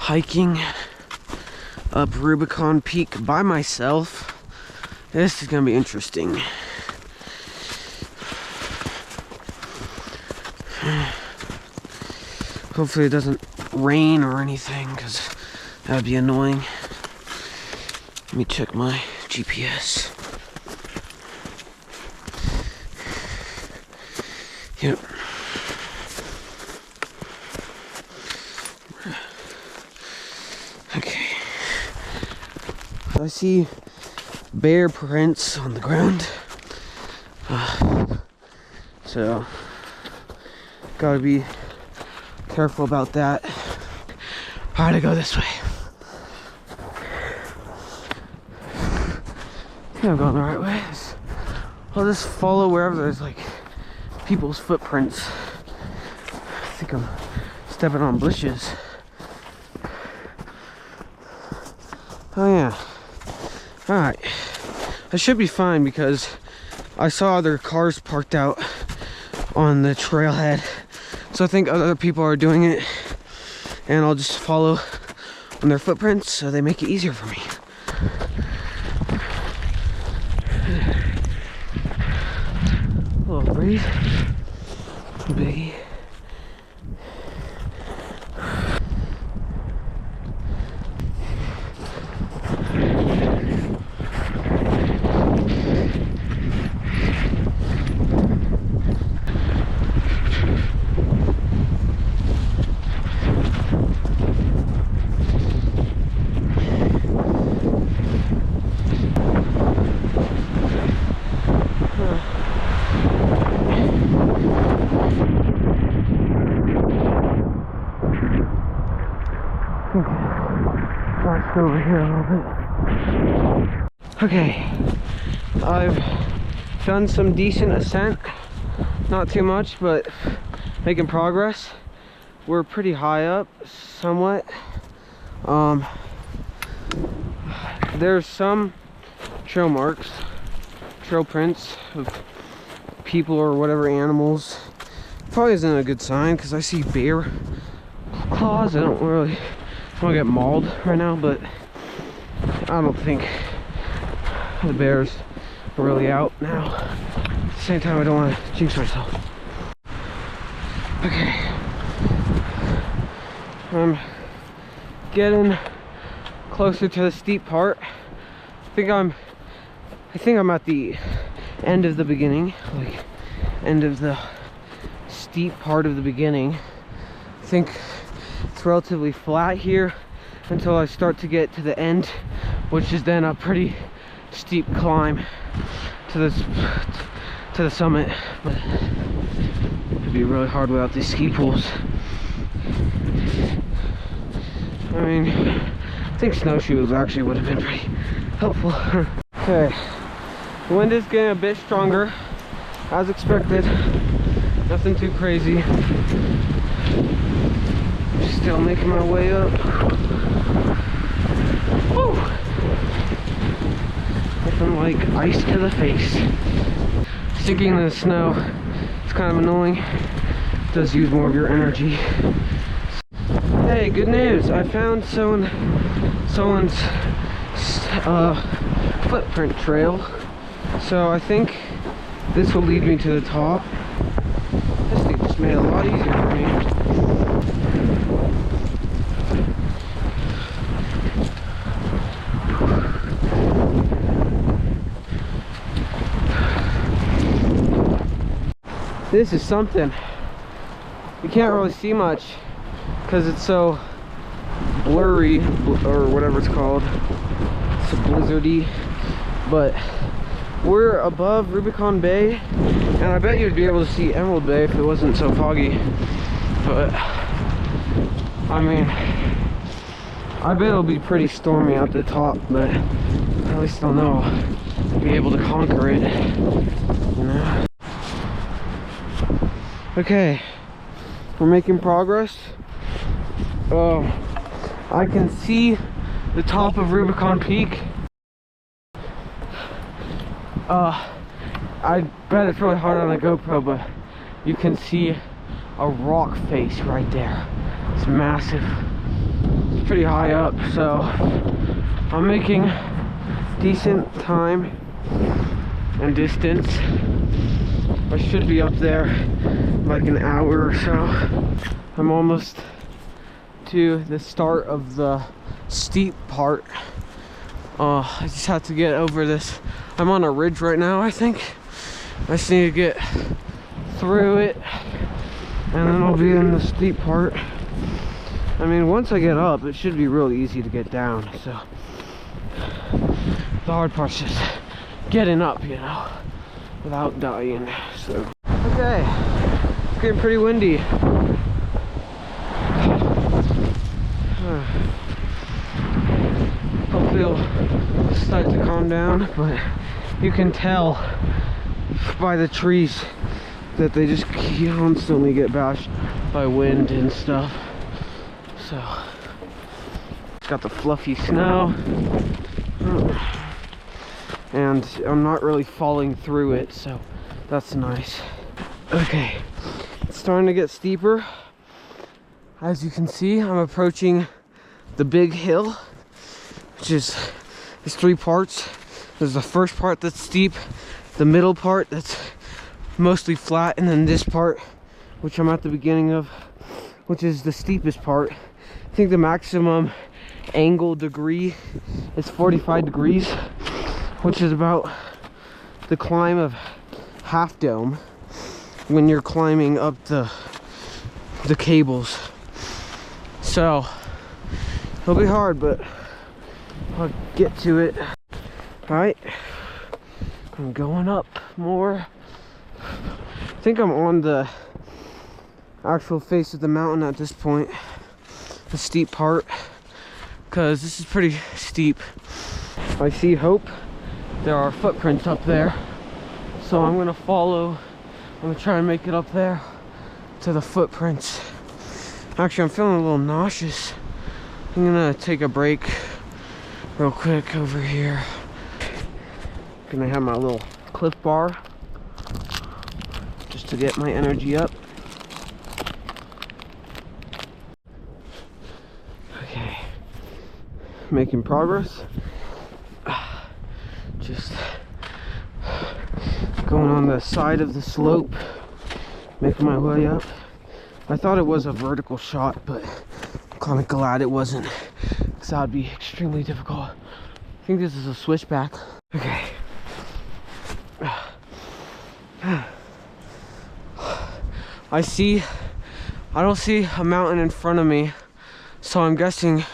hiking up Rubicon Peak by myself. This is gonna be interesting. Hopefully it doesn't rain or anything, because that would be annoying. Let me check my GPS. Yep. Okay. I see bear prints on the ground. So, gotta be careful about that. How to go this way? I think I'm going the right way. I'll just follow wherever there's like people's footprints. I think I'm stepping on bushes. Oh yeah. Alright. I should be fine because I saw other cars parked out on the trailhead. So I think other people are doing it, and I'll just follow on their footprints so they make it easier for me. A little breeze. Biggie. Over here a little bit. Okay, I've done some decent ascent, not too much, but making progress. We're pretty high up, somewhat. There's some trail marks, trail prints of people or whatever animals. Probably isn't a good sign because I see bear claws. I don't want to get mauled right now, but I don't think the bears are really out now. At the same time, I don't want to jinx myself. Okay, I'm getting closer to the steep part. I think I'm at the end of the beginning, like end of the steep part of the beginning. I think it's relatively flat here until I start to get to the end, which is then a pretty steep climb to the summit. But it'd be really hard without these ski poles. I mean, I think snowshoes actually would have been pretty helpful. Okay, the wind is getting a bit stronger, as expected. Nothing too crazy. Still making my way up. Woo! Nothing like ice to the face. Sticking in the snow, it's kind of annoying. It does use more of your energy. Hey, good news! I found someone's footprint trail. So I think this will lead me to the top. This thing just made it a lot easier for me. This is something. You can't really see much because it's so blurry, or whatever it's called. It's blizzardy. But we're above Rubicon Bay, and I bet you'd be able to see Emerald Bay if it wasn't so foggy. But I mean, I bet it'll be pretty stormy at the top, but at least I'll know I'll be able to conquer it, you know? Okay, we're making progress. I can see the top of Rubicon Peak. I bet it's really hard on the GoPro, but you can see a rock face right there. It's massive. pretty high up, so I'm making decent time and distance. I should be up there in like an hour or so. I'm almost to the start of the steep part. I just have to get over this. I'm on a ridge right now, I think. I just need to get through it, and then I'll be in the steep part. I mean, once I get up, it should be real easy to get down, so the hard part's just getting up, you know, without dying. So okay, it's getting pretty windy. Hopefully it'll start to calm down, but you can tell by the trees that they just constantly get bashed by wind and stuff. So it's got the fluffy snow, and I'm not really falling through it, so that's nice. Okay, it's starting to get steeper. As you can see, I'm approaching the big hill, which is there's three parts. There's the first part that's steep, the middle part that's mostly flat, and then this part, which I'm at the beginning of, which is the steepest part. I think the maximum angle degree is 45 degrees, which is about the climb of Half Dome when you're climbing up the cables. So it'll be hard, but I'll get to it. All right, I'm going up more. I think I'm on the actual face of the mountain at this point, the steep part, because this is pretty steep. I see hope. There are footprints up there, so I'm gonna follow. I'm gonna try and make it up there to the footprints. Actually, I'm feeling a little nauseous. I'm gonna take a break real quick over here. Gonna have my little Cliff Bar just to get my energy up. Okay, making progress. Just going on the side of the slope, making my way up. I thought it was a vertical shot, but I'm kind of glad it wasn't, because that would be extremely difficult. I think this is a switchback. Okay. I don't see a mountain in front of me, so I'm guessing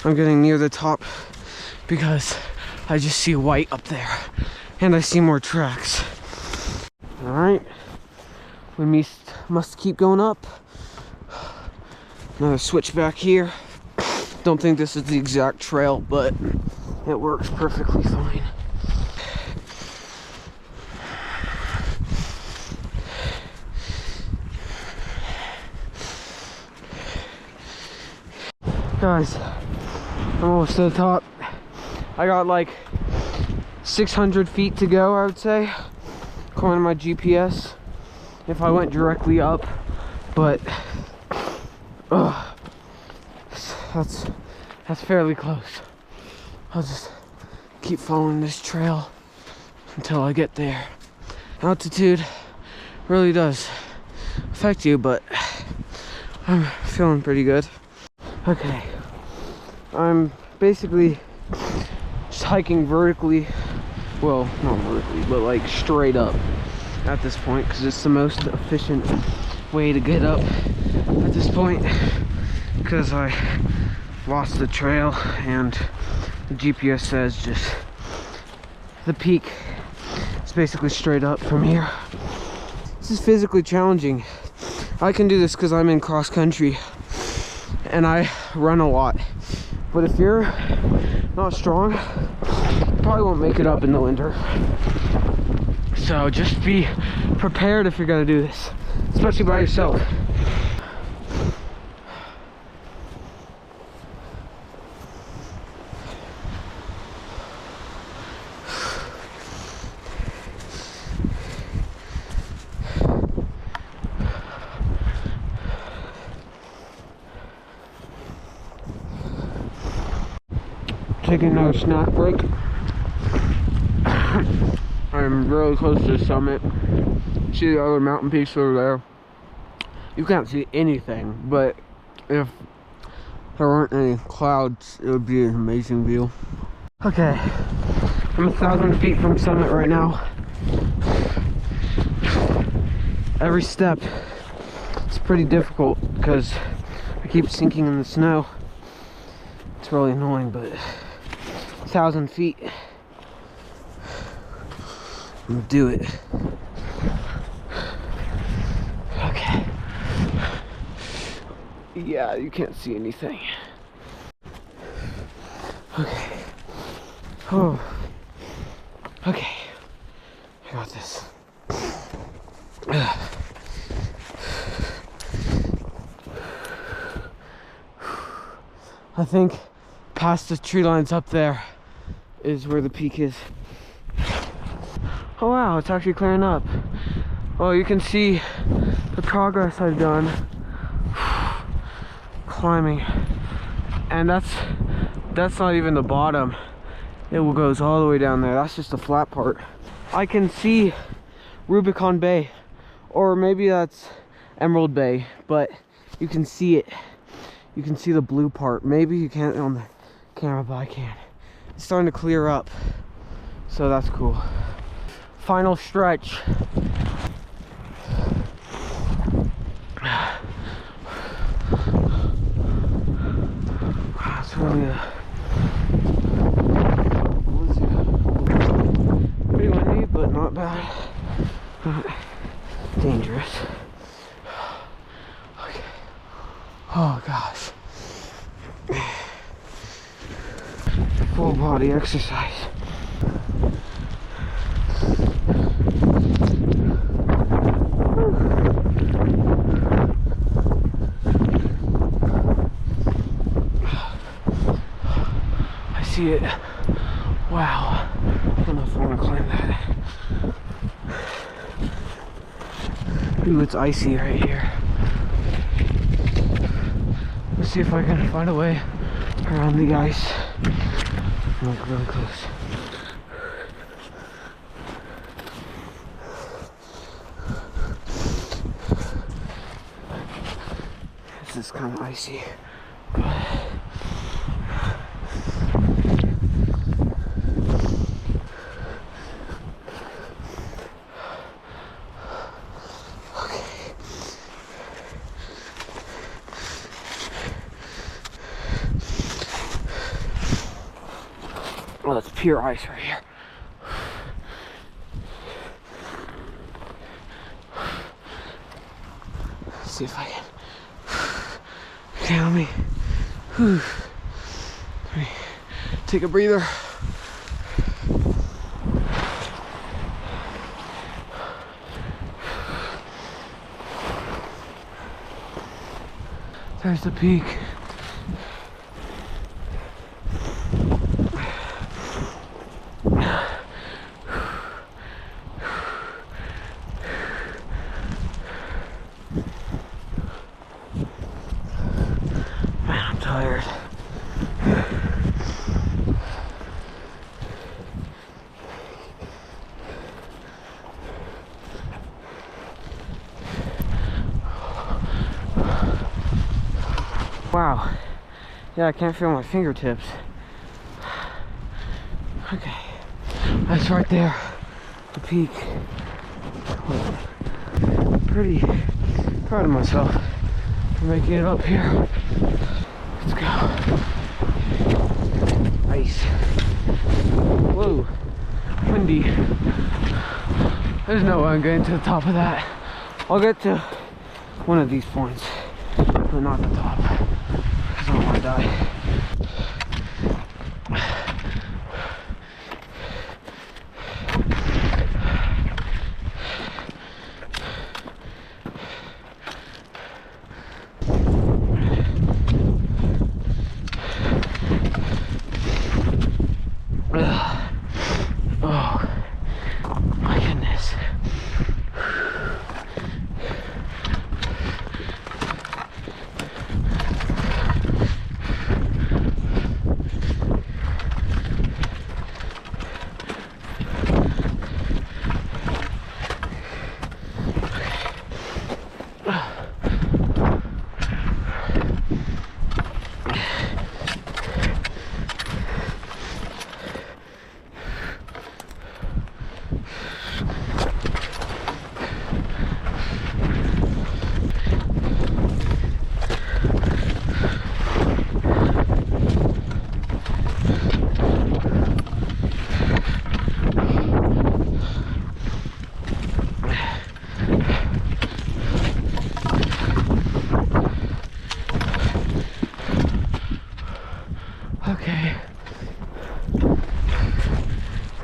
I'm getting near the top, because I just see white up there, and I see more tracks. All right, we must keep going up. Another switchback here. Don't think this is the exact trail, but it works perfectly fine. Guys, I'm almost to the top. I got like 600 feet to go, I would say, according to my GPS, if I went directly up, but that's fairly close. I'll just keep following this trail until I get there. Altitude really does affect you, but I'm feeling pretty good. Okay, I'm basically just hiking vertically, well, not vertically, but like straight up at this point, because it's the most efficient way to get up at this point, because I lost the trail and the GPS says just the peak is basically straight up from here. This is physically challenging. I can do this because I'm in cross country and I run a lot, but if you're not strong, you probably won't make it up in the winter. So just be prepared if you're gonna do this, especially by yourself. taking another snack break. I'm really close to the summit. See the other mountain peaks over there. You can't see anything, but if there weren't any clouds, it would be an amazing view. Okay, I'm 1,000 feet from summit right now. Every step is pretty difficult because I keep sinking in the snow. It's really annoying, but 1,000 feet. I'm gonna do it. Okay. Yeah, you can't see anything. Okay. Oh. Okay. I got this. I think past the tree lines up there is where the peak is. Oh wow, it's actually clearing up. Oh, you can see the progress I've done climbing. And that's not even the bottom. It goes all the way down there. That's just the flat part. I can see Rubicon Bay, or maybe that's Emerald Bay, but you can see it. You can see the blue part. Maybe you can't on the camera, but I can. It's starting to clear up, so that's cool. Final stretch. It's really pretty windy, but not bad. Not dangerous. Okay. Oh gosh. Full body exercise. I see it. Wow. I don't know if I want to climb that. Ooh, it's icy right here. Let's see if I can find a way around the ice. I'm like really close. This is kind of icy. Oh, that's pure ice right here. Let's see if I can. Count me. Whew. Let me take a breather. There's the peak. Tired. Wow. Yeah, I can't feel my fingertips. Okay. That's right there. The peak. Pretty proud of myself for making it up here. Let's go. Ice. Whoa. Windy. There's no way I'm getting to the top of that. I'll get to one of these points, but not the top, because I don't want to die. Oh my goodness.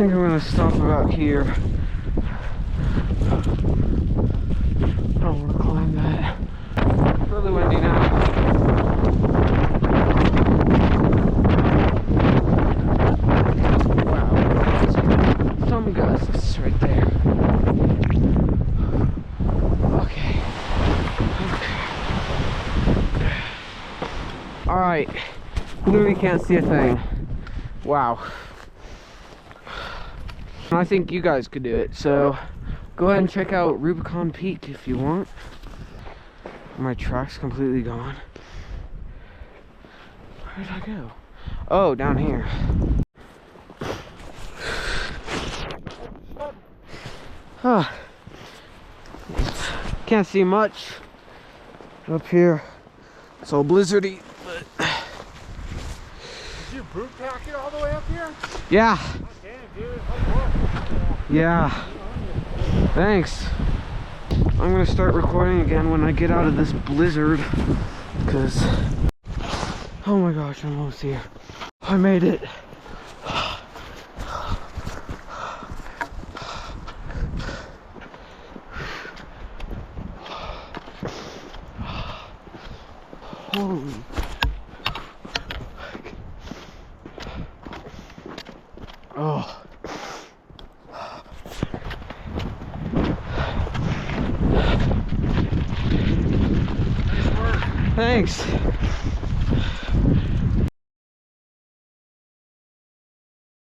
think I'm gonna stop about here. I don't want to climb that. It's really windy now. Wow. Some gusts right there. Okay. Alright. Literally can't see a thing. Wow. I think you guys could do it, so go ahead and check out Rubicon Peak if you want. My track's completely gone. Where did I go? Oh, down here. Huh. Can't see much up here. It's all blizzardy, but... Did you brute pack it all the way up here? Yeah. Oh, damn, dude. Oh, Yeah. Thanks. I'm gonna start recording again when I get out of this blizzard, because oh my gosh, I'm almost here. I made it. Holy. Oh. Thanks.